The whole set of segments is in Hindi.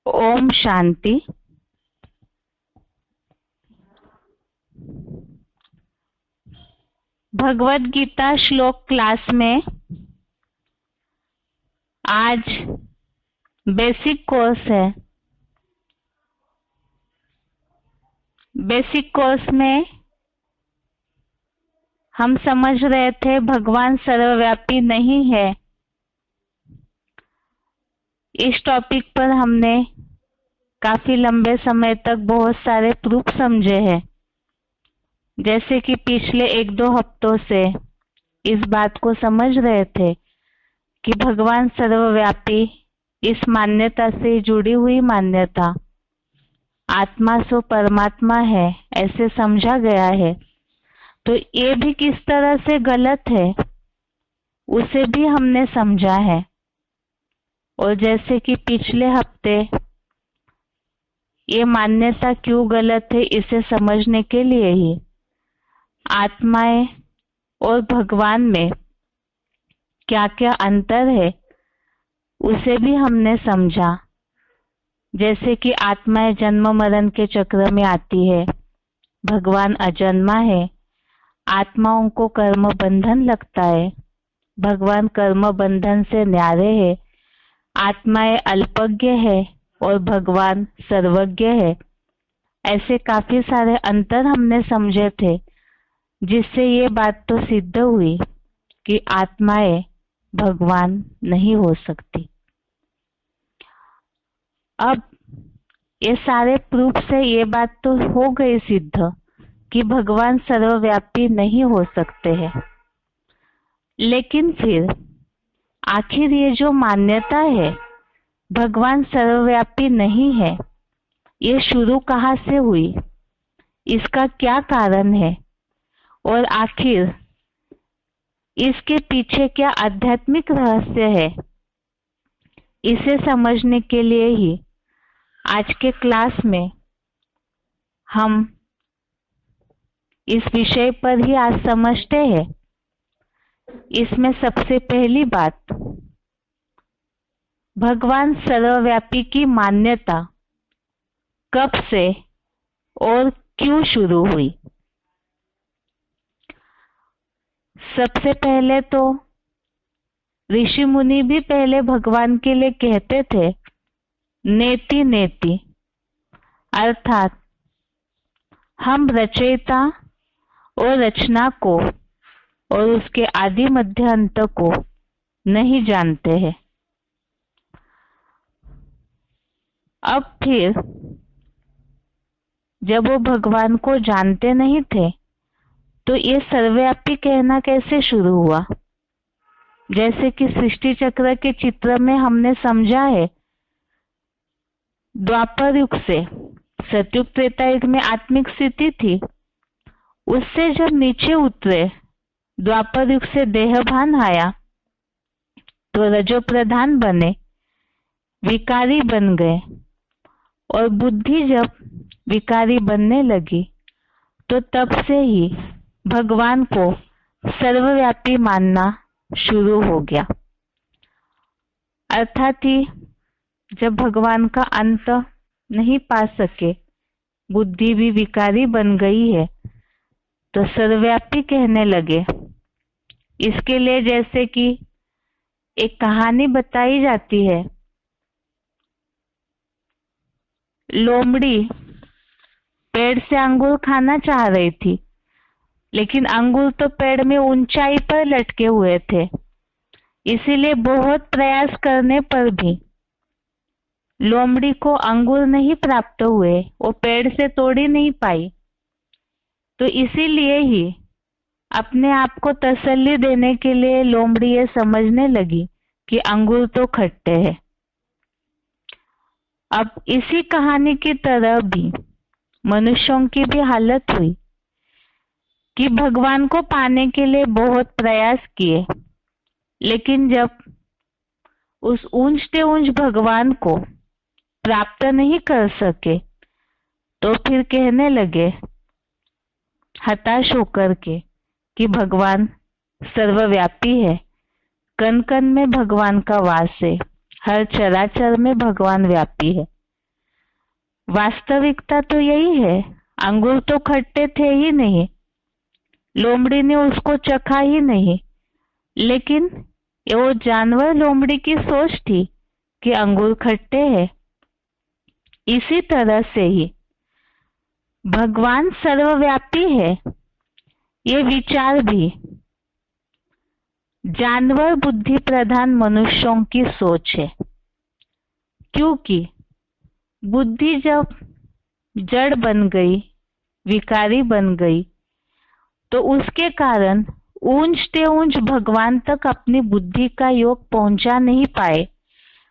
ओम शांति। भगवद गीता श्लोक क्लास में आज बेसिक कोर्स है। बेसिक कोर्स में हम समझ रहे थे भगवान सर्वव्यापी नहीं है। इस टॉपिक पर हमने काफी लंबे समय तक बहुत सारे प्रूफ समझे हैं। जैसे कि पिछले 1-2 हफ्तों से इस बात को समझ रहे थे कि भगवान सर्वव्यापी इस मान्यता से जुड़ी हुई मान्यता आत्मा सो परमात्मा है ऐसे समझा गया है। तो ये भी किस तरह से गलत है उसे भी हमने समझा है। और जैसे कि पिछले हफ्ते ये मान्यता क्यों गलत है इसे समझने के लिए ही आत्माएं और भगवान में क्या क्या अंतर है उसे भी हमने समझा। जैसे कि आत्माएं जन्म मरण के चक्र में आती है, भगवान अजन्मा है, आत्माओं को कर्म बंधन लगता है, भगवान कर्म बंधन से न्यारे है, आत्माएं अल्पज्ञ है और भगवान सर्वज्ञ है। ऐसे काफी सारे अंतर हमने समझे थे, जिससे ये बात तो सिद्ध हुई कि आत्माएं भगवान नहीं हो सकती। अब ये सारे प्रूफ से ये बात तो हो गई सिद्ध कि भगवान सर्वव्यापी नहीं हो सकते हैं। लेकिन फिर आखिर ये जो मान्यता है भगवान सर्वव्यापी नहीं है, ये शुरू कहाँ से हुई, इसका क्या कारण है और आखिर इसके पीछे क्या आध्यात्मिक रहस्य है, इसे समझने के लिए ही आज के क्लास में हम इस विषय पर ही आज समझते हैं। इसमें सबसे पहली बात, भगवान सर्वव्यापी की मान्यता कब से और क्यों शुरू हुई। सबसे पहले तो ऋषि मुनि भी पहले भगवान के लिए कहते थे नेति नेति, अर्थात हम रचयिता और रचना को और उसके आदि मध्य अंत को नहीं जानते हैं। अब फिर जब वो भगवान को जानते नहीं थे तो ये सर्वव्यापी कहना कैसे शुरू हुआ। जैसे कि सृष्टि चक्र के चित्र में हमने समझा है, द्वापर युग से सतयुग त्रेता युग में आत्मिक स्थिति थी, उससे जब नीचे उतरे द्वापर युग से देहभान आया तो रजो प्रधान बने, विकारी बन गए और बुद्धि जब विकारी बनने लगी तो तब से ही भगवान को सर्वव्यापी मानना शुरू हो गया। अर्थात ही जब भगवान का अंत नहीं पा सके, बुद्धि भी विकारी बन गई है, तो सर्वव्यापी कहने लगे। इसके लिए जैसे कि एक कहानी बताई जाती है, लोमड़ी पेड़ से अंगूर खाना चाह रही थी, लेकिन अंगूर तो पेड़ में ऊंचाई पर लटके हुए थे, इसीलिए बहुत प्रयास करने पर भी लोमड़ी को अंगूर नहीं प्राप्त हुए, वो पेड़ से तोड़ ही नहीं पाई। तो इसीलिए ही अपने आप को तसल्ली देने के लिए लोमड़ी ये समझने लगी कि अंगूर तो खट्टे हैं। अब इसी कहानी की तरह भी मनुष्यों की भी हालत हुई कि भगवान को पाने के लिए बहुत प्रयास किए, लेकिन जब उस ऊंचते ऊंच भगवान को प्राप्त नहीं कर सके तो फिर कहने लगे हताश होकर के कि भगवान सर्वव्यापी है, कण कण में भगवान का वास है, हर चराचर में भगवान व्यापी है। वास्तविकता तो यही है, अंगूर तो खट्टे थे ही नहीं, लोमड़ी ने उसको चखा ही नहीं, लेकिन ये वो जानवर लोमड़ी की सोच थी कि अंगूर खट्टे हैं। इसी तरह से ही भगवान सर्वव्यापी है, ये विचार भी जानवर बुद्धि प्रधान मनुष्यों की सोच है। क्योंकि बुद्धि जब जड़ बन गई, विकारी बन गई, तो उसके कारण ऊंचते ऊंच भगवान तक अपनी बुद्धि का योग पहुंचा नहीं पाए,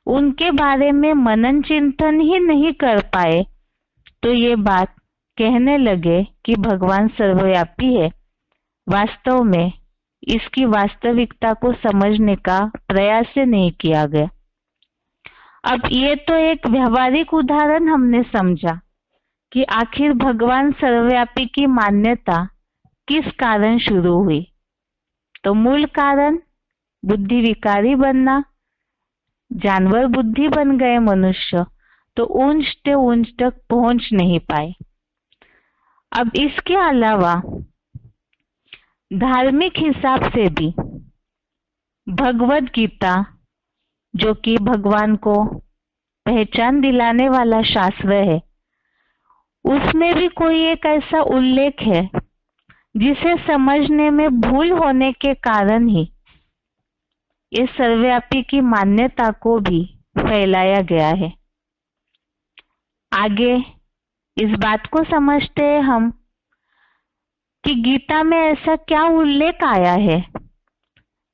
उनके बारे में मनन चिंतन ही नहीं कर पाए, तो ये बात कहने लगे कि भगवान सर्वव्यापी है। वास्तव में इसकी वास्तविकता को समझने का प्रयास ही नहीं किया गया। अब ये तो एक व्यवहारिक उदाहरण हमने समझा कि आखिर भगवान सर्वव्यापी की मान्यता किस कारण शुरू हुई। तो मूल कारण बुद्धि विकारी बनना, जानवर बुद्धि बन गए मनुष्य, तो ऊंचते ऊंच तक पहुंच नहीं पाए। अब इसके अलावा धार्मिक हिसाब से भी भगवद गीता, जो कि भगवान को पहचान दिलाने वाला शास्त्र है, उसमें भी कोई एक ऐसा उल्लेख है जिसे समझने में भूल होने के कारण ही इस सर्वव्यापी की मान्यता को भी फैलाया गया है। आगे इस बात को समझते हैं हम कि गीता में ऐसा क्या उल्लेख आया है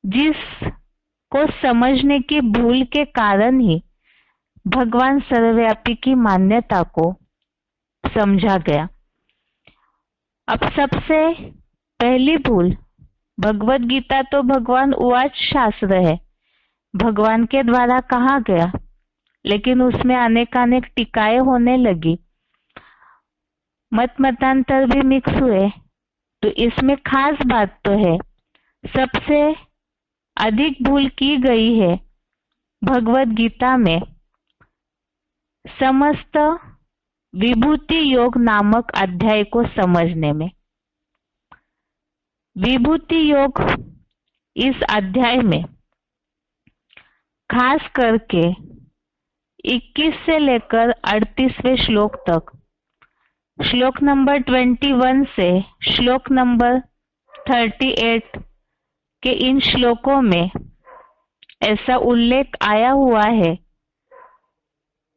जिसको समझने की भूल के कारण ही भगवान सर्वव्यापी की मान्यता को समझा गया। अब सबसे पहली भूल, भगवद गीता तो भगवान उवाच शास्त्र है, भगवान के द्वारा कहा गया, लेकिन उसमें अनेकानेक टीकाएं होने लगी, मतांतर भी मिक्स हुए। तो इसमें खास बात तो है, सबसे अधिक भूल की गई है भगवद गीता में समस्त विभूति योग नामक अध्याय को समझने में। विभूति योग इस अध्याय में खास करके 21 से लेकर 38वें श्लोक तक, श्लोक नंबर 21 से श्लोक नंबर 38 के इन श्लोकों में ऐसा उल्लेख आया हुआ है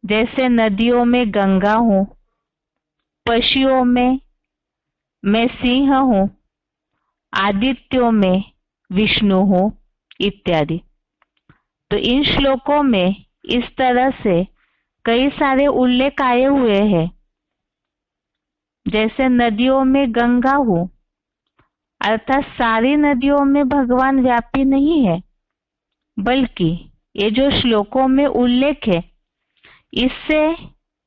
जैसे नदियों में गंगा हूं, पशुओं में मैं सिंह हूं, आदित्यों में विष्णु हूं इत्यादि। तो इन श्लोकों में इस तरह से कई सारे उल्लेख आए हुए हैं, जैसे नदियों में गंगा हूं, अर्थात सारी नदियों में भगवान व्यापी नहीं है, बल्कि ये जो श्लोकों में उल्लेख है, इससे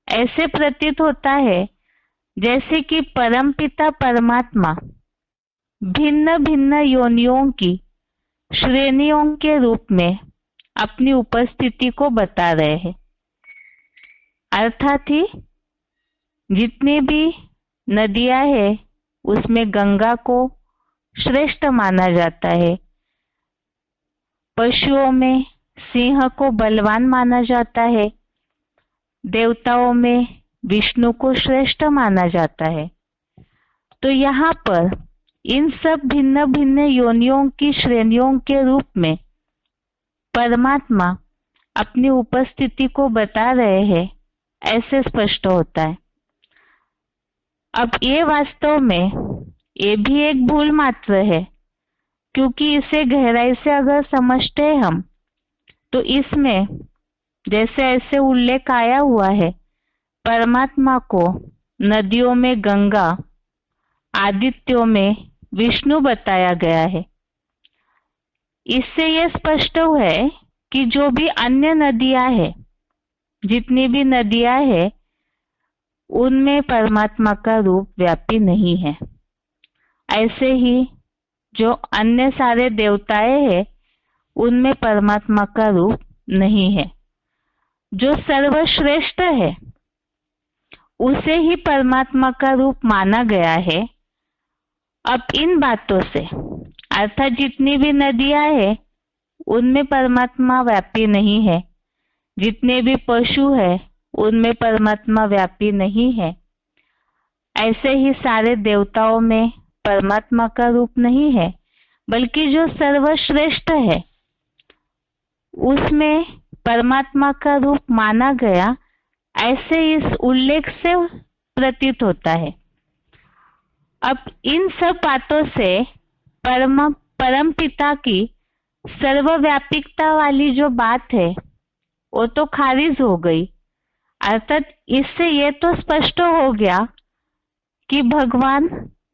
ऐसे प्रतीत होता है जैसे कि परमपिता परमात्मा भिन्न भिन्न योनियों की श्रेणियों के रूप में अपनी उपस्थिति को बता रहे हैं। अर्थात ही जितनी भी नदियां हैं उसमें गंगा को श्रेष्ठ माना जाता है, पशुओं में सिंह को बलवान माना जाता है, देवताओं में विष्णु को श्रेष्ठ माना जाता है। तो यहाँ पर इन सब भिन्न भिन्न योनियों की श्रेणियों के रूप में परमात्मा अपनी उपस्थिति को बता रहे हैं, ऐसे स्पष्ट होता है। अब ये वास्तव में ये भी एक भूल मात्र है, क्योंकि इसे गहराई से अगर समझते हैं हम, तो इसमें जैसे ऐसे उल्लेख आया हुआ है, परमात्मा को नदियों में गंगा, आदित्यों में विष्णु बताया गया है। इससे यह स्पष्ट है कि जो भी अन्य नदियां हैं, जितनी भी नदियां हैं, उनमें परमात्मा का रूप व्यापी नहीं है। ऐसे ही जो अन्य सारे देवताएं हैं, उनमें परमात्मा का रूप नहीं है। जो सर्वश्रेष्ठ है उसे ही परमात्मा का रूप माना गया है। अब इन बातों से अर्थात जितनी भी नदियां हैं उनमें परमात्मा व्यापी नहीं है, जितने भी पशु है उनमें परमात्मा व्यापी नहीं है, ऐसे ही सारे देवताओं में परमात्मा का रूप नहीं है, बल्कि जो सर्वश्रेष्ठ है उसमें परमात्मा का रूप माना गया, ऐसे इस उल्लेख से प्रतीत होता है। अब इन सब बातों से परम पिता की सर्वव्यापिकता वाली जो बात है वो तो खारिज हो गई। अर्थात इससे ये तो स्पष्ट हो गया कि भगवान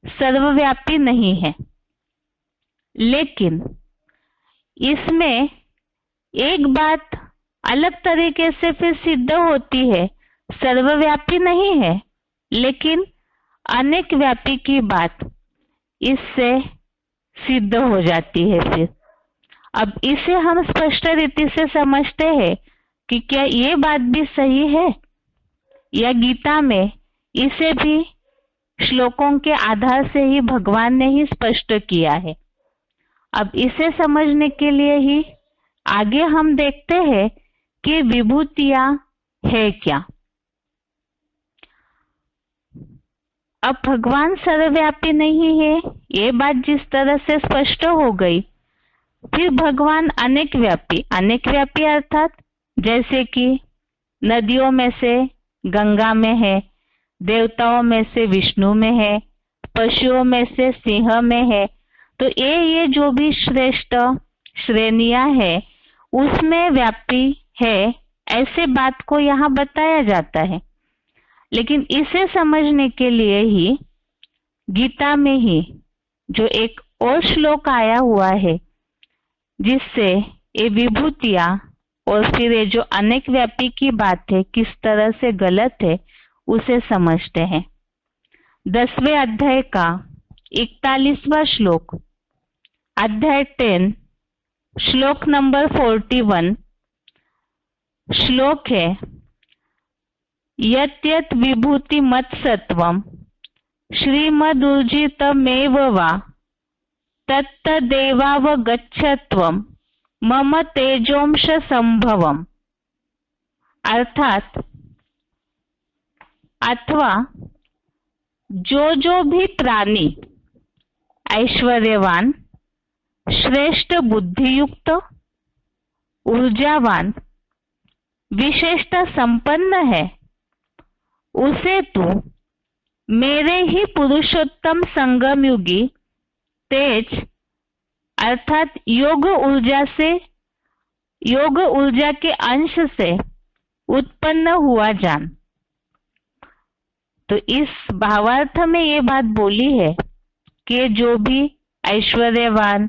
सर्वव्यापी नहीं है, लेकिन इसमें एक बात अलग तरीके से फिर सिद्ध होती है। सर्वव्यापी नहीं है लेकिन अनेक व्यापी की बात इससे सिद्ध हो जाती है। फिर अब इसे हम स्पष्ट रीति से समझते हैं कि क्या ये बात भी सही है, या गीता में इसे भी श्लोकों के आधार से ही भगवान ने ही स्पष्ट किया है। अब इसे समझने के लिए ही आगे हम देखते हैं कि विभूतियां है क्या। अब भगवान सर्वव्यापी नहीं है ये बात जिस तरह से स्पष्ट हो गई, फिर भगवान अनेक व्यापी अर्थात जैसे कि नदियों में से गंगा में है, देवताओं में से विष्णु में है, पशुओं में से सिंह में है, तो ये जो भी श्रेष्ठ श्रेणियां है उसमें व्यापी है, ऐसे बात को यहाँ बताया जाता है। लेकिन इसे समझने के लिए ही गीता में ही जो एक और श्लोक आया हुआ है जिससे ये विभूतियां और फिर ये जो अनेक व्यापी की बात है किस तरह से गलत है उसे समझते हैं। 10वें अध्याय का 41वां श्लोक, अध्याय 10 श्लोक नंबर 41 श्लोक है, यत् यत् विभूति मत्सत्वम श्रीमदूर्जितमेव वा तत्तदेवावगच्छत्वम मम तेजोंश संभवम। अर्थात अथवा जो भी प्राणी ऐश्वर्यवान, श्रेष्ठ बुद्धियुक्त, ऊर्जावान, विशेषता संपन्न है, उसे तू मेरे ही पुरुषोत्तम संगम युगी तेज अर्थात योग ऊर्जा के अंश से उत्पन्न हुआ जान। तो इस भावार्थ में ये बात बोली है कि जो भी ऐश्वर्यवान,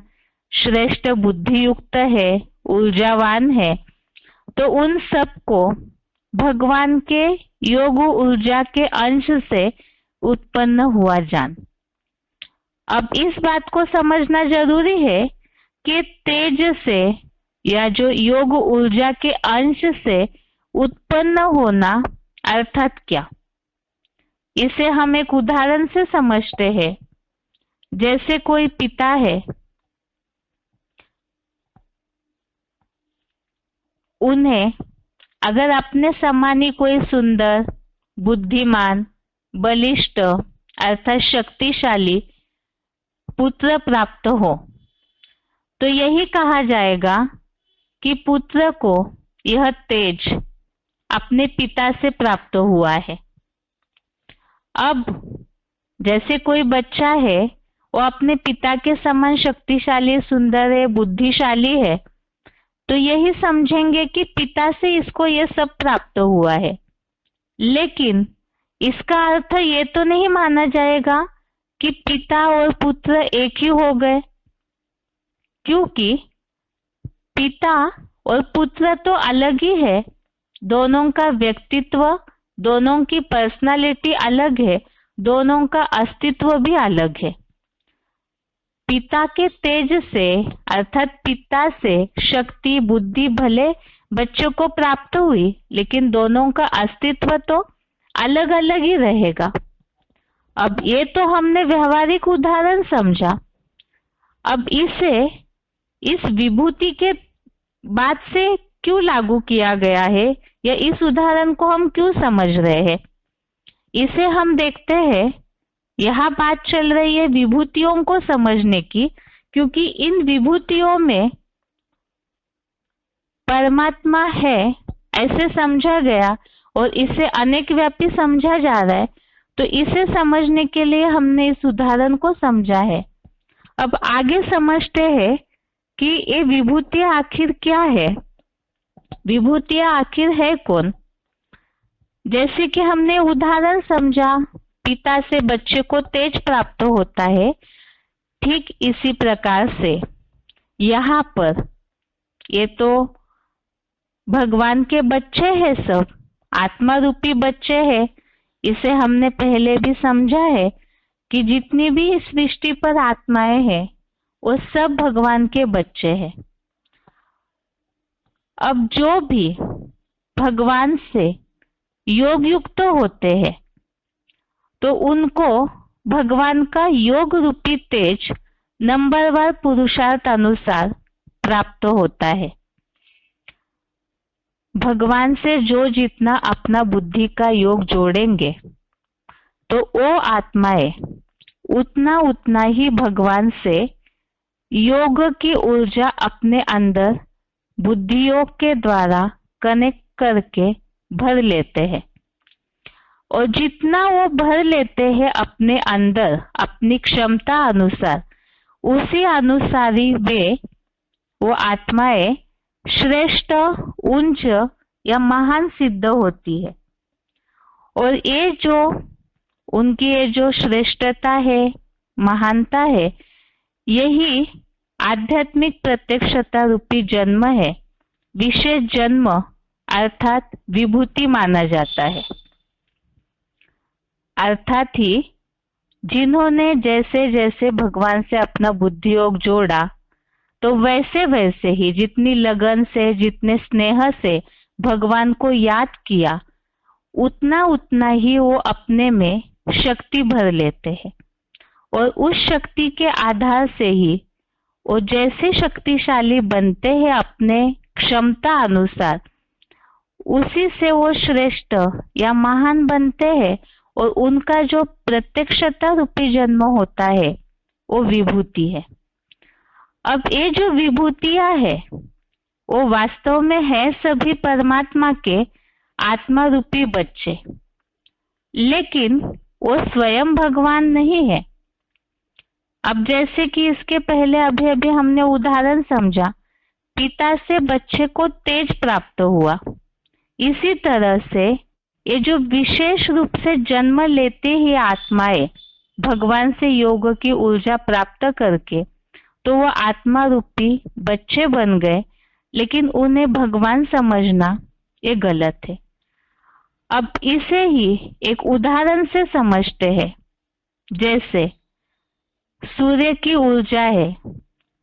श्रेष्ठ बुद्धियुक्त है, ऊर्जावान है, तो उन सबको भगवान के योग ऊर्जा के अंश से उत्पन्न हुआ जान। अब इस बात को समझना जरूरी है कि तेज से या जो योग ऊर्जा के अंश से उत्पन्न होना अर्थात क्या। इसे हम एक उदाहरण से समझते हैं। जैसे कोई पिता है, उन्हें अगर अपने समान ही कोई सुंदर, बुद्धिमान, बलिष्ठ अर्थात शक्तिशाली पुत्र प्राप्त हो तो यही कहा जाएगा कि पुत्र को यह तेज अपने पिता से प्राप्त हुआ है। अब जैसे कोई बच्चा है, वो अपने पिता के समान शक्तिशाली, सुंदर है, बुद्धिशाली है, तो यही समझेंगे कि पिता से इसको ये सब प्राप्त हुआ है। लेकिन इसका अर्थ ये तो नहीं माना जाएगा कि पिता और पुत्र एक ही हो गए, क्योंकि पिता और पुत्र तो अलग ही है। दोनों का व्यक्तित्व, दोनों की पर्सनालिटी अलग है, दोनों का अस्तित्व भी अलग है। पिता के तेज से अर्थात पिता से शक्ति, बुद्धि भले बच्चों को प्राप्त हुई, लेकिन दोनों का अस्तित्व तो अलग अलग ही रहेगा। अब ये तो हमने व्यवहारिक उदाहरण समझा। अब इसे इस विभूति के बात से क्यों लागू किया गया है या इस उदाहरण को हम क्यों समझ रहे हैं, इसे हम देखते हैं। यहाँ बात चल रही है विभूतियों को समझने की, क्योंकि इन विभूतियों में परमात्मा है ऐसे समझा गया और इसे अनेक व्यापी समझा जा रहा है। तो इसे समझने के लिए हमने इस उदाहरण को समझा है। अब आगे समझते हैं कि ये विभूतियां आखिर क्या है, विभूतियां आखिर है कौन। जैसे कि हमने उदाहरण समझा, पिता से बच्चे को तेज प्राप्त होता है, ठीक इसी प्रकार से यहाँ पर ये तो भगवान के बच्चे हैं, सब आत्मा रूपी बच्चे हैं। इसे हमने पहले भी समझा है कि जितनी भी इस सृष्टि पर आत्माएं हैं वो सब भगवान के बच्चे हैं। अब जो भी भगवान से योग युक्त होते हैं तो उनको भगवान का योग रूपी तेज नंबरवार पुरुषार्थ अनुसार प्राप्त होता है। भगवान से जो जितना अपना बुद्धि का योग जोड़ेंगे तो वो आत्माएं उतना उतना ही भगवान से योग की ऊर्जा अपने अंदर बुद्धि योग के द्वारा कनेक्ट करके भर लेते हैं। और जितना वो भर लेते हैं अपने अंदर अपनी क्षमता अनुसार, उसी अनुसारी वे वो आत्माएं श्रेष्ठ, उच्च या महान सिद्ध होती है। और ये जो उनकी ये जो श्रेष्ठता है, महानता है, यही आध्यात्मिक प्रत्यक्षता रूपी जन्म है, विशेष जन्म अर्थात विभूति माना जाता है। अर्थात ही जिन्होंने जैसे जैसे भगवान से अपना बुद्धि योग जोड़ा, तो वैसे वैसे ही जितनी लगन से, जितने स्नेह से भगवान को याद किया, उतना उतना ही वो अपने में शक्ति भर लेते हैं। और उस शक्ति के आधार से ही वो जैसे शक्तिशाली बनते हैं अपने क्षमता अनुसार, उसी से वो श्रेष्ठ या महान बनते हैं। और उनका जो प्रत्यक्षता रूपी जन्म होता है वो विभूति है। अब ये जो विभूतियां है वो वास्तव में है सभी परमात्मा के आत्मा रूपी बच्चे, लेकिन वो स्वयं भगवान नहीं है। अब जैसे कि इसके पहले अभी अभी हमने उदाहरण समझा, पिता से बच्चे को तेज प्राप्त हुआ, इसी तरह से ये जो विशेष रूप से जन्म लेते ही आत्माएं भगवान से योग की ऊर्जा प्राप्त करके तो वो आत्मा रूपी बच्चे बन गए, लेकिन उन्हें भगवान समझना ये गलत है। अब इसे ही एक उदाहरण से समझते हैं। जैसे सूर्य की ऊर्जा है,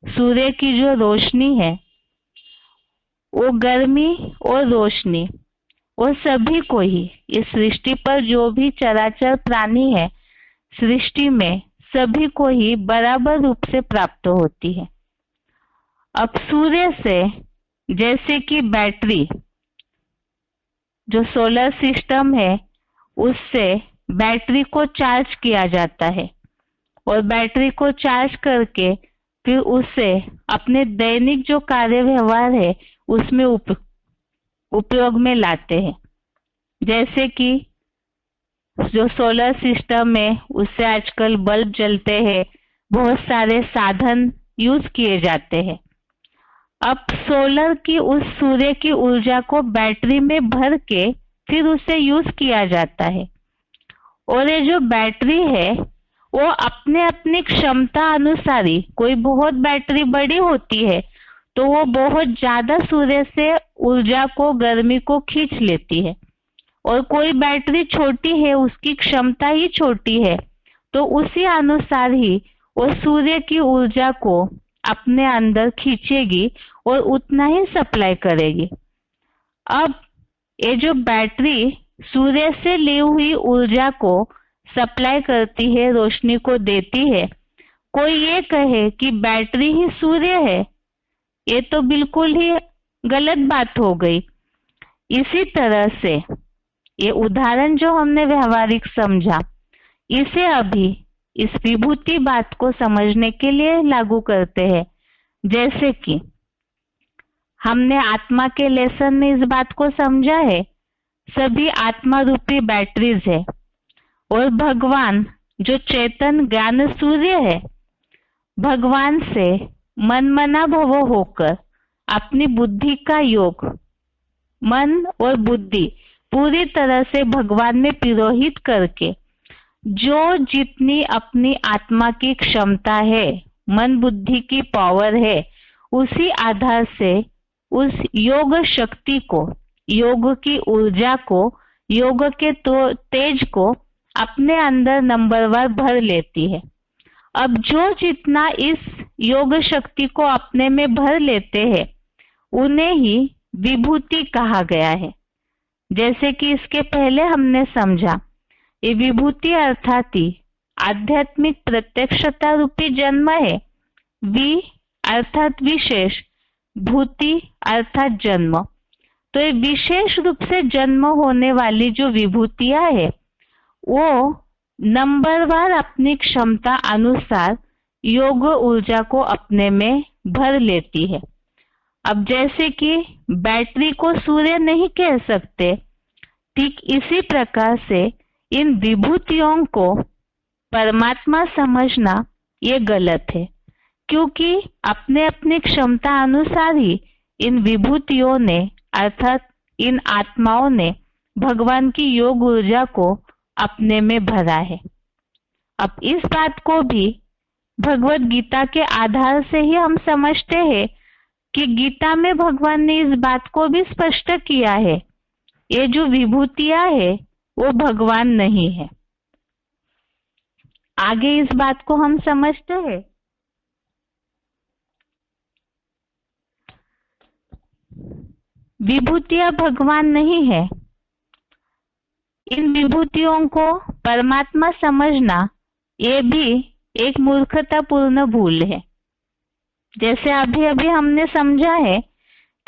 सूर्य की जो रोशनी है, वो गर्मी और रोशनी वो सभी को ही, इस सृष्टि पर जो भी चराचर प्राणी है सृष्टि में, सभी को ही बराबर रूप से प्राप्त होती है। अब सूर्य से जैसे कि बैटरी, जो सोलर सिस्टम है, उससे बैटरी को चार्ज किया जाता है और बैटरी को चार्ज करके फिर उसे अपने दैनिक जो कार्य व्यवहार है उसमें उपयोग में लाते हैं। जैसे कि जो सोलर सिस्टम है उससे आजकल बल्ब जलते हैं, बहुत सारे साधन यूज किए जाते हैं। अब सोलर की उस सूर्य की ऊर्जा को बैटरी में भर के फिर उसे यूज किया जाता है। और ये जो बैटरी है वो अपने अपनी क्षमता अनुसारी, कोई बहुत बैटरी बड़ी होती है तो वो बहुत ज्यादा सूर्य से ऊर्जा को, गर्मी को खींच लेती है, और कोई बैटरी छोटी है, उसकी क्षमता ही छोटी है, तो उसी अनुसार ही वो सूर्य की ऊर्जा को अपने अंदर खींचेगी और उतना ही सप्लाई करेगी। अब ये जो बैटरी सूर्य से ली हुई ऊर्जा को सप्लाई करती है, रोशनी को देती है। कोई ये कहे कि बैटरी ही सूर्य है, ये तो बिल्कुल ही गलत बात हो गई। इसी तरह से ये उदाहरण जो हमने व्यवहारिक समझा, इसे अभी इस विभूति बात को समझने के लिए लागू करते हैं। जैसे कि हमने आत्मा के लेसन में इस बात को समझा है, सभी आत्मा रूपी बैटरीज है और भगवान जो चेतन ज्ञान सूर्य है, भगवान से मनमना भव होकर अपनी बुद्धि का योग, मन और बुद्धि पूरी तरह से भगवान में पिरोहित करके जो जितनी अपनी आत्मा की क्षमता है, मन बुद्धि की पावर है, उसी आधार से उस योग शक्ति को, योग की ऊर्जा को, योग के तेज को अपने अंदर नंबरवार भर लेती है। अब जो जितना इस योग शक्ति को अपने में भर लेते हैं, उन्हें ही विभूति कहा गया है। जैसे कि इसके पहले हमने समझा, ये विभूति अर्थात ही आध्यात्मिक प्रत्यक्षता रूपी जन्म है। वि अर्थात विशेष, भूति अर्थात जन्म। तो ये विशेष रूप से जन्म होने वाली जो विभूतियां है, वो नंबरवार अपनी क्षमता अनुसार योग ऊर्जा को अपने में भर लेती है। अब जैसे कि बैटरी को सूर्य नहीं कह सकते, ठीक इसी प्रकार से इन विभूतियों को परमात्मा समझना ये गलत है, क्योंकि अपने अपनी क्षमता अनुसार ही इन विभूतियों ने अर्थात इन आत्माओं ने भगवान की योग ऊर्जा को अपने में भरा है। अब इस बात को भी भगवत गीता के आधार से ही हम समझते हैं कि गीता में भगवान ने इस बात को भी स्पष्ट किया है, ये जो विभूतियां है वो भगवान नहीं है। आगे इस बात को हम समझते हैं। विभूतियां भगवान नहीं है। इन विभूतियों को परमात्मा समझना ये भी एक मूर्खतापूर्ण भूल है। जैसे अभी अभी हमने समझा है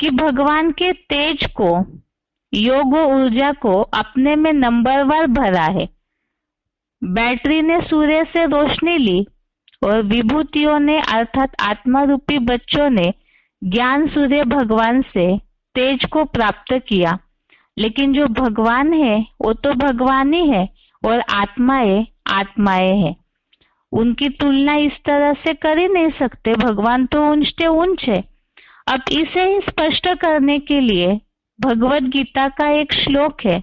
कि भगवान के तेज को, योग ऊर्जा को अपने में नंबरवार भरा है। बैटरी ने सूर्य से रोशनी ली और विभूतियों ने अर्थात आत्मा रूपी बच्चों ने ज्ञान सूर्य भगवान से तेज को प्राप्त किया। लेकिन जो भगवान है वो तो भगवान ही है और आत्माएं आत्माएं हैं। उनकी तुलना इस तरह से कर ही नहीं सकते, भगवान तो ऊंचे ऊंच है। अब इसे ही स्पष्ट करने के लिए भगवत गीता का एक श्लोक है,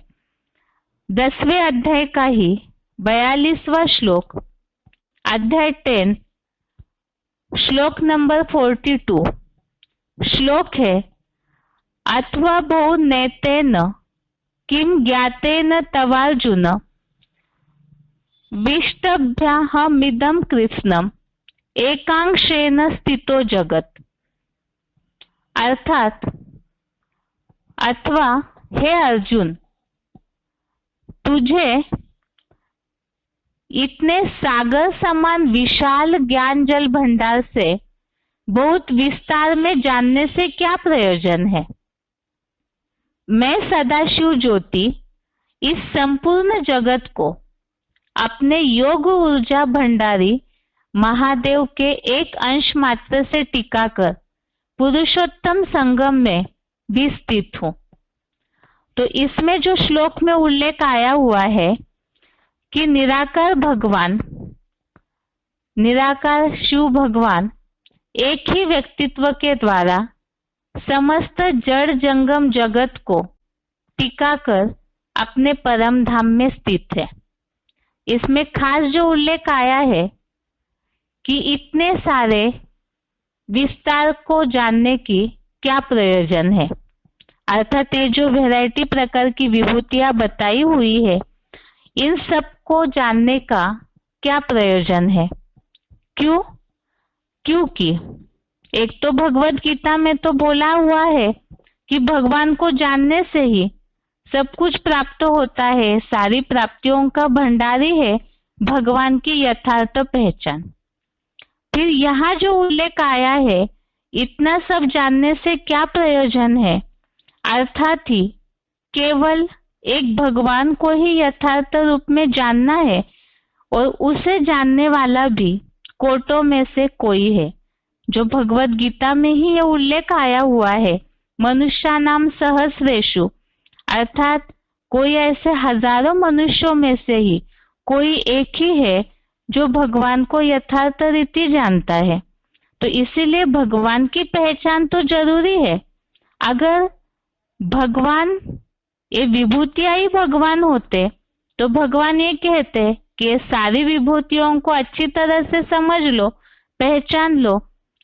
10वें अध्याय का ही 42वां श्लोक, अध्याय 10, श्लोक नंबर 42। श्लोक है, अथवा बहु नैतेन किम ज्ञातेन तवार्जुन विष्टभ्याहमिदं कृष्णम एकांशेन स्थितो जगत। अर्थात अथवा हे अर्जुन, तुझे इतने सागर समान विशाल ज्ञान जल भंडार से बहुत विस्तार में जानने से क्या प्रयोजन है। मैं सदाशिव ज्योति इस संपूर्ण जगत को अपने योग ऊर्जा भंडारी महादेव के एक अंश मात्र से टिकाकर पुरुषोत्तम संगम में भी स्थित हूं। तो इसमें जो श्लोक में उल्लेख आया हुआ है कि निराकार भगवान, निराकार शिव भगवान एक ही व्यक्तित्व के द्वारा समस्त जड़ जंगम जगत को टिकाकर अपने परम धाम में स्थित है। इसमें खास जो उल्लेख आया है कि इतने सारे विस्तार को जानने की क्या प्रयोजन है, अर्थात ये जो वैरायटी प्रकार की विभूतियां बताई हुई है, इन सब को जानने का क्या प्रयोजन है। क्यों? क्योंकि एक तो भगवत गीता में तो बोला हुआ है कि भगवान को जानने से ही सब कुछ प्राप्त होता है, सारी प्राप्तियों का भंडारी है भगवान की यथार्थ पहचान। फिर यहाँ जो उल्लेख आया है, इतना सब जानने से क्या प्रयोजन है, अर्थात ही केवल एक भगवान को ही यथार्थ रूप में जानना है और उसे जानने वाला भी कोटों में से कोई है। जो भगवत गीता में ही यह उल्लेख आया हुआ है, मनुष्यानाम सहस्रेषु, अर्थात कोई ऐसे हजारों मनुष्यों में से ही कोई एक ही है जो भगवान को यथार्थ रीति जानता है। तो इसीलिए भगवान की पहचान तो जरूरी है। अगर भगवान ये विभूतियां ही भगवान होते तो भगवान ये कहते कि ये सारी विभूतियों को अच्छी तरह से समझ लो, पहचान लो,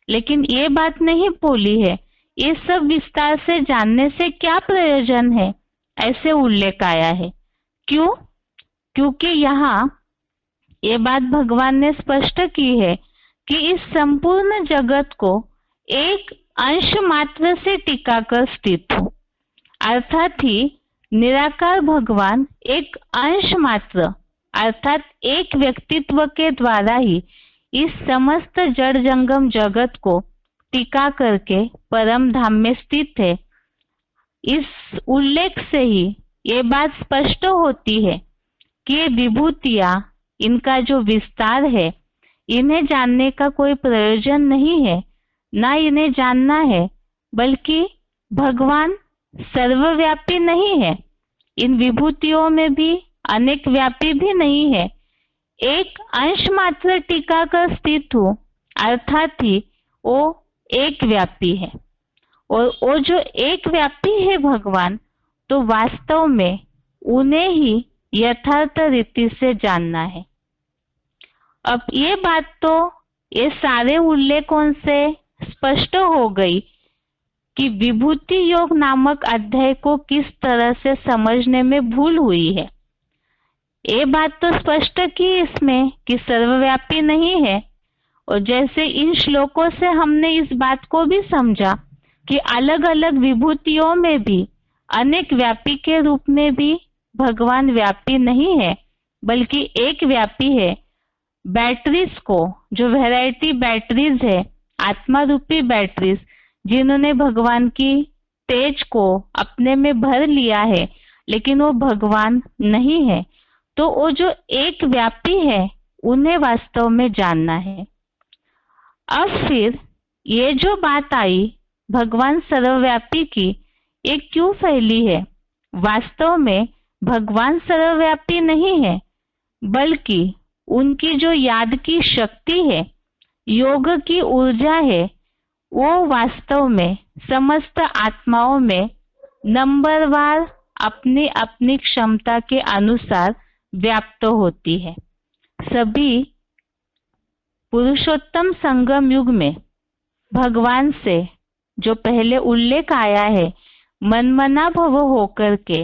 लेकिन ये बात नहीं बोली है। ये सब विस्तार से जानने से क्या प्रयोजन है, ऐसे उल्लेख आया है। क्यों? क्योंकि यहाँ ये बात भगवान ने स्पष्ट की है कि इस संपूर्ण जगत को एक अंश मात्र से टिका कर स्थित हो, अर्थात ही निराकार भगवान एक अंश मात्र अर्थात एक व्यक्तित्व के द्वारा ही इस समस्त जड़ जंगम जगत को टिका करके परम धाम में स्थित है। इस उल्लेख से ही ये बात स्पष्ट होती है कि ये विभूतियां, इनका जो विस्तार है, इन्हें जानने का कोई प्रयोजन नहीं है, ना इन्हें जानना है, बल्कि भगवान सर्वव्यापी नहीं है। इन विभूतियों में भी अनेक व्यापी भी नहीं है, एक अंश मात्र टीका कर स्थित हो, अर्थात ही वो एक व्यापी है। और वो जो एक व्यापी है भगवान, तो वास्तव में उन्हें ही यथार्थ रीति से जानना है। अब ये बात तो ये सारे उल्लेखों से स्पष्ट हो गई कि विभूति योग नामक अध्याय को किस तरह से समझने में भूल हुई है। ये बात तो स्पष्ट की इसमें कि सर्वव्यापी नहीं है, और जैसे इन श्लोकों से हमने इस बात को भी समझा कि अलग अलग विभूतियों में भी अनेक व्यापी के रूप में भी भगवान व्यापी नहीं है, बल्कि एक व्यापी है। बैटरीज को, जो वैरायटी बैटरीज है, आत्मा रूपी बैटरीज, जिन्होंने भगवान की तेज को अपने में भर लिया है, लेकिन वो भगवान नहीं है, तो वो जो एक व्यापी है उन्हें वास्तव में जानना है। अब फिर ये जो बात आई भगवान सर्वव्यापी की, ये क्यों फैली है? वास्तव में भगवान सर्वव्यापी नहीं है, बल्कि उनकी जो याद की शक्ति है, योग की ऊर्जा है, वो वास्तव में समस्त आत्माओं में नंबरवार अपनी अपनी क्षमता के अनुसार व्याप्त होती है। सभी पुरुषोत्तम संगम युग में भगवान से जो पहले उल्लेख आया है, मनमना भव होकर के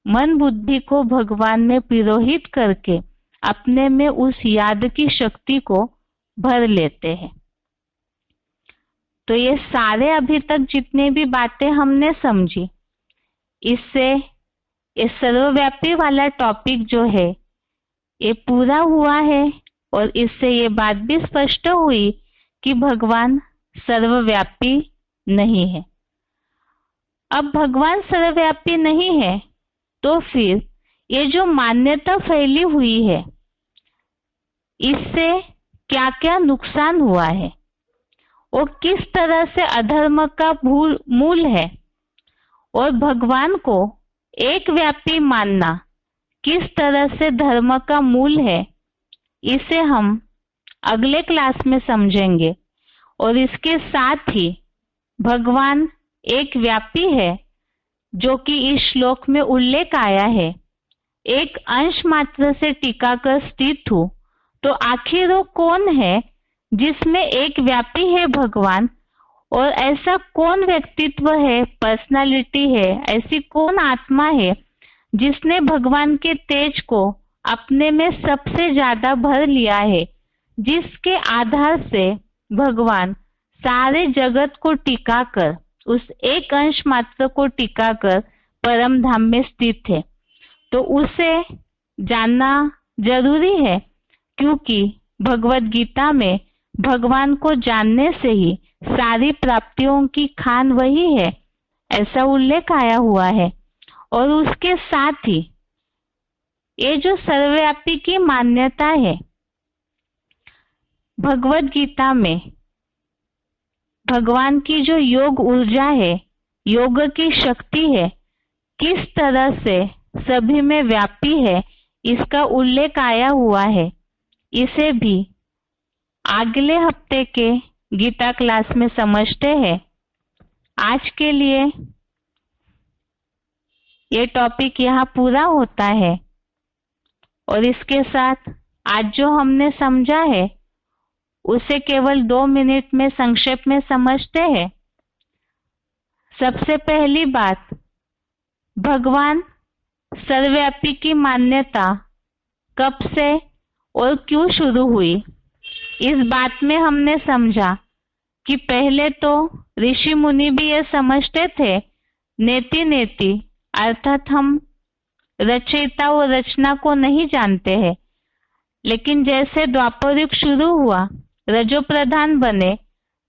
मन बुद्धि को भगवान में पिरोहित करके अपने में उस याद की शक्ति को भर लेते हैं। तो ये सारे अभी तक जितने भी बातें हमने समझी, इससे ये सर्वव्यापी वाला टॉपिक जो है ये पूरा हुआ है, और इससे ये बात भी स्पष्ट हुई कि भगवान सर्वव्यापी नहीं है। अब भगवान सर्वव्यापी नहीं है, तो फिर ये जो मान्यता फैली हुई है, इससे क्या क्या नुकसान हुआ है और किस तरह से अधर्म का मूल है, और भगवान को एक व्यापी मानना किस तरह से धर्म का मूल है, इसे हम अगले क्लास में समझेंगे। और इसके साथ ही भगवान एक व्यापी है, जो कि इस श्लोक में उल्लेख आया है, एक अंश मात्र से टिका कर स्थित हूँ, तो आखिर वो कौन है जिसमें एक व्यापी है भगवान, और ऐसा कौन व्यक्तित्व है, पर्सनालिटी है, ऐसी कौन आत्मा है जिसने भगवान के तेज को अपने में सबसे ज्यादा भर लिया है, जिसके आधार से भगवान सारे जगत को टिकाकर, उस एक अंश मात्र को टिकाकर परम धाम में स्थित है। तो उसे जानना जरूरी है, क्योंकि भगवत गीता में भगवान को जानने से ही सारी प्राप्तियों की खान वही है, ऐसा उल्लेख आया हुआ है। और उसके साथ ही ये जो सर्वव्यापी की मान्यता है, भगवत गीता में भगवान की जो योग ऊर्जा है, योग की शक्ति है, किस तरह से सभी में व्यापी है, इसका उल्लेख आया हुआ है। इसे भी अगले हफ्ते के गीता क्लास में समझते हैं। आज के लिए ये टॉपिक यहाँ पूरा होता है और इसके साथ आज जो हमने समझा है उसे केवल 2 मिनट में संक्षेप में समझते हैं। सबसे पहली बात, भगवान सर्वव्यापी की मान्यता कब से और क्यों शुरू हुई, इस बात में हमने समझा कि पहले तो ऋषि मुनि भी ये समझते थे, नेति नेति, अर्थात हम रचयिता और रचना को नहीं जानते हैं। लेकिन जैसे द्वापर युग शुरू हुआ, रजो प्रधान बने,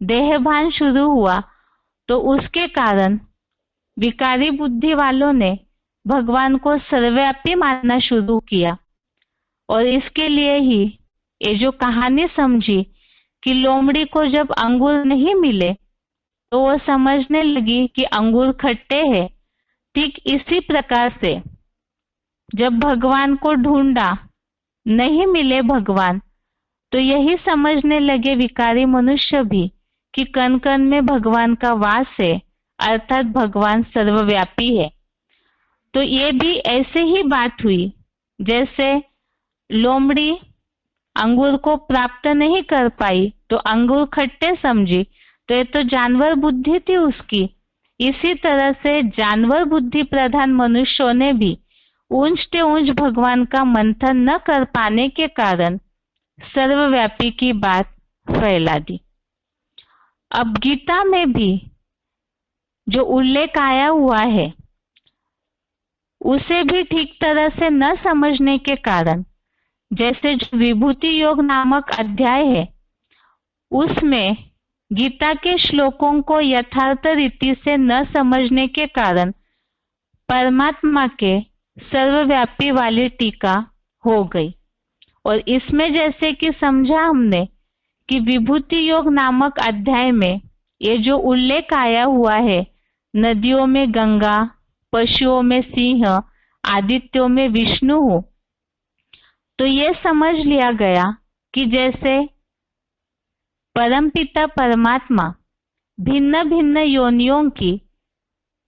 देहभान शुरू हुआ, तो उसके कारण विकारी बुद्धि वालों ने भगवान को सर्वव्यापी मानना शुरू किया। और इसके लिए ही ये जो कहानी समझी कि लोमड़ी को जब अंगूर नहीं मिले तो वो समझने लगी कि अंगूर खट्टे हैं। ठीक इसी प्रकार से जब भगवान को ढूंढा, नहीं मिले भगवान, तो यही समझने लगे विकारी मनुष्य भी कि कण कण में भगवान का वास है, अर्थात भगवान सर्वव्यापी है। तो ये भी ऐसे ही बात हुई, जैसे लोमड़ी अंगूर को प्राप्त नहीं कर पाई तो अंगूर खट्टे समझी, तो ये तो जानवर बुद्धि थी उसकी। इसी तरह से जानवर बुद्धि प्रधान मनुष्यों ने भी ऊंच से ऊंच भगवान का मंथन न कर पाने के कारण सर्वव्यापी की बात फैला दी। अब गीता में भी जो उल्लेख आया हुआ है उसे भी ठीक तरह से न समझने के कारण, जैसे जो विभूति योग नामक अध्याय है उसमें गीता के श्लोकों को यथार्थ रीति से न समझने के कारण परमात्मा के सर्वव्यापी वाली टीका हो गई। और इसमें जैसे कि समझा हमने कि विभूति योग नामक अध्याय में ये जो उल्लेख आया हुआ है, नदियों में गंगा, पशुओं में सिंह, आदित्यों में विष्णु हो, तो ये समझ लिया गया कि जैसे परमपिता परमात्मा भिन्न भिन्न योनियों की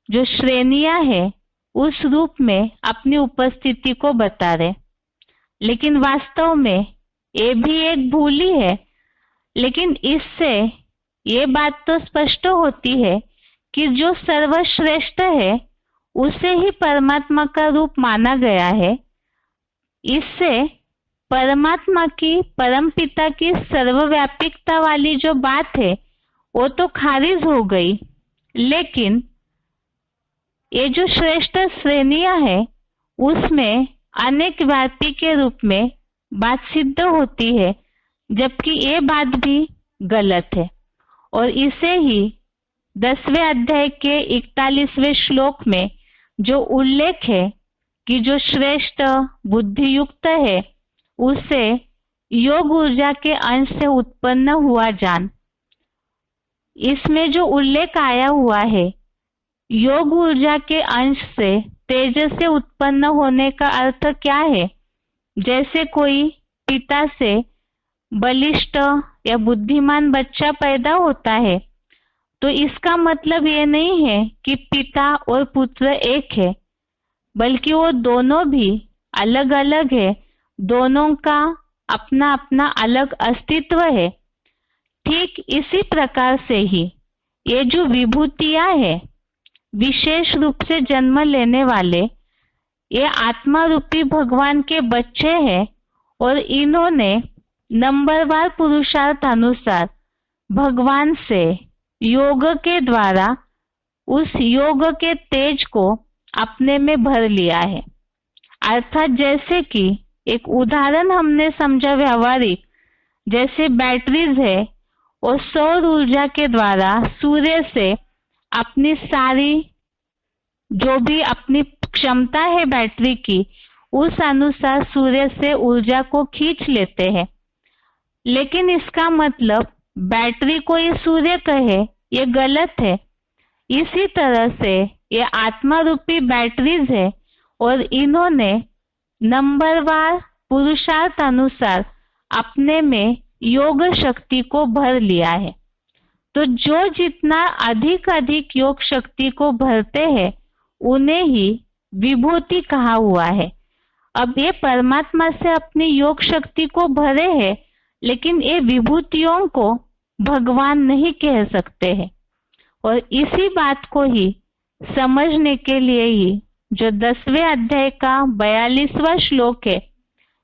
जो श्रेणियां है उस रूप में अपनी उपस्थिति को बता रहे, लेकिन वास्तव में ये भी एक भूल ही है। लेकिन इससे ये बात तो स्पष्ट होती है कि जो सर्वश्रेष्ठ है उसे ही परमात्मा का रूप माना गया है। इससे परमात्मा की, परमपिता की सर्वव्यापिकता वाली जो बात है वो तो खारिज हो गई। लेकिन ये जो श्रेष्ठ श्रेणियां है उसमें अनेक व्यापी के रूप में बात सिद्ध होती है, जबकि ये बात भी गलत है। और इसे ही 10वें अध्याय के 41वें श्लोक में जो उल्लेख है कि जो श्रेष्ठ बुद्धि युक्त है उसे योग ऊर्जा के अंश से उत्पन्न हुआ जान, इसमें जो उल्लेख आया हुआ है योग ऊर्जा के अंश से तेज से उत्पन्न होने का अर्थ क्या है। जैसे कोई पिता से बलिष्ठ या बुद्धिमान बच्चा पैदा होता है तो इसका मतलब ये नहीं है कि पिता और पुत्र एक है, बल्कि वो दोनों भी अलग अलग है, दोनों का अपना अपना अलग अस्तित्व है। ठीक इसी प्रकार से ही ये जो विभूतियां है, विशेष रूप से जन्म लेने वाले, ये आत्मा रूपी भगवान के बच्चे हैं और इन्होंने नंबरवार पुरुषार्थ अनुसार भगवान से योग के द्वारा उस योग के तेज को अपने में भर लिया है। अर्थात जैसे कि एक उदाहरण हमने समझा व्यवहारिक, जैसे बैटरीज है और सौर ऊर्जा के द्वारा सूर्य से अपनी सारी जो भी अपनी क्षमता है बैटरी की, उस अनुसार सूर्य से ऊर्जा को खींच लेते हैं। लेकिन इसका मतलब बैटरी को ये सूर्य कहे, ये गलत है। इसी तरह से ये आत्मा रूपी बैटरीज है और इन्होंने नंबरवार पुरुषार्थ अनुसार अपने में योग शक्ति को भर लिया है। तो जो जितना अधिक योग शक्ति को भरते हैं उन्हें ही विभूति कहा हुआ है। अब ये परमात्मा से अपनी योग शक्ति को भरे हैं, लेकिन ये विभूतियों को भगवान नहीं कह सकते हैं। और इसी बात को ही समझने के लिए ही जो 10वें अध्याय का 42वां श्लोक है,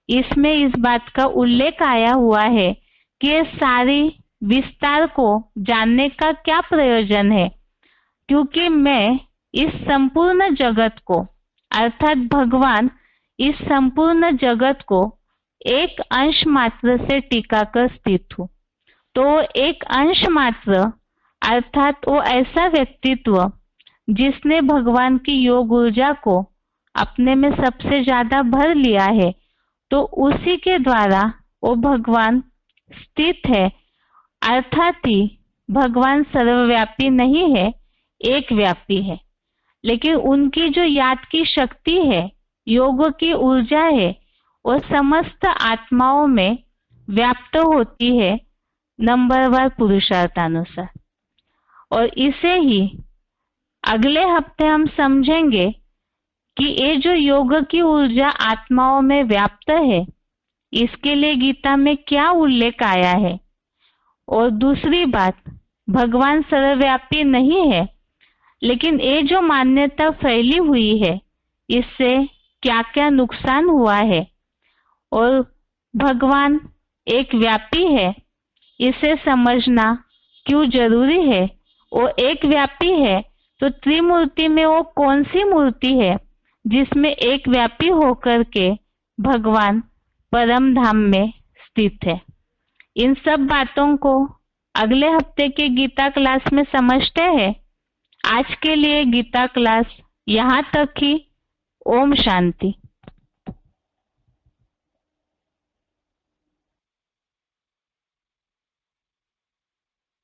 इसमें इस बात का उल्लेख आया हुआ है कि ये सारी विस्तार को जानने का क्या प्रयोजन है, क्योंकि मैं इस संपूर्ण जगत को अर्थात भगवान इस संपूर्ण जगत को एक अंश मात्र से टीका कर स्थित हूँ। तो एक अंश मात्र अर्थात वो ऐसा व्यक्तित्व जिसने भगवान की योग ऊर्जा को अपने में सबसे ज्यादा भर लिया है, तो उसी के द्वारा वो भगवान स्थित है। अर्थात ही भगवान सर्वव्यापी नहीं है, एक व्यापी है। लेकिन उनकी जो याद की शक्ति है, योग की ऊर्जा है, वो समस्त आत्माओं में व्याप्त होती है नंबरवार पुरुषार्थानुसार। और इसे ही अगले हफ्ते हम समझेंगे कि ये जो योग की ऊर्जा आत्माओं में व्याप्त है, इसके लिए गीता में क्या उल्लेख आया है। और दूसरी बात, भगवान सर्वव्यापी नहीं है, लेकिन ये जो मान्यता फैली हुई है, इससे क्या क्या नुकसान हुआ है। और भगवान एक व्यापी है, इसे समझना क्यों जरूरी है। वो एक व्यापी है तो त्रिमूर्ति में वो कौन सी मूर्ति है जिसमें एक व्यापी होकर के भगवान परम धाम में स्थित है। इन सब बातों को अगले हफ्ते के गीता क्लास में समझते हैं। आज के लिए गीता क्लास यहाँ तक ही। ओम शांति।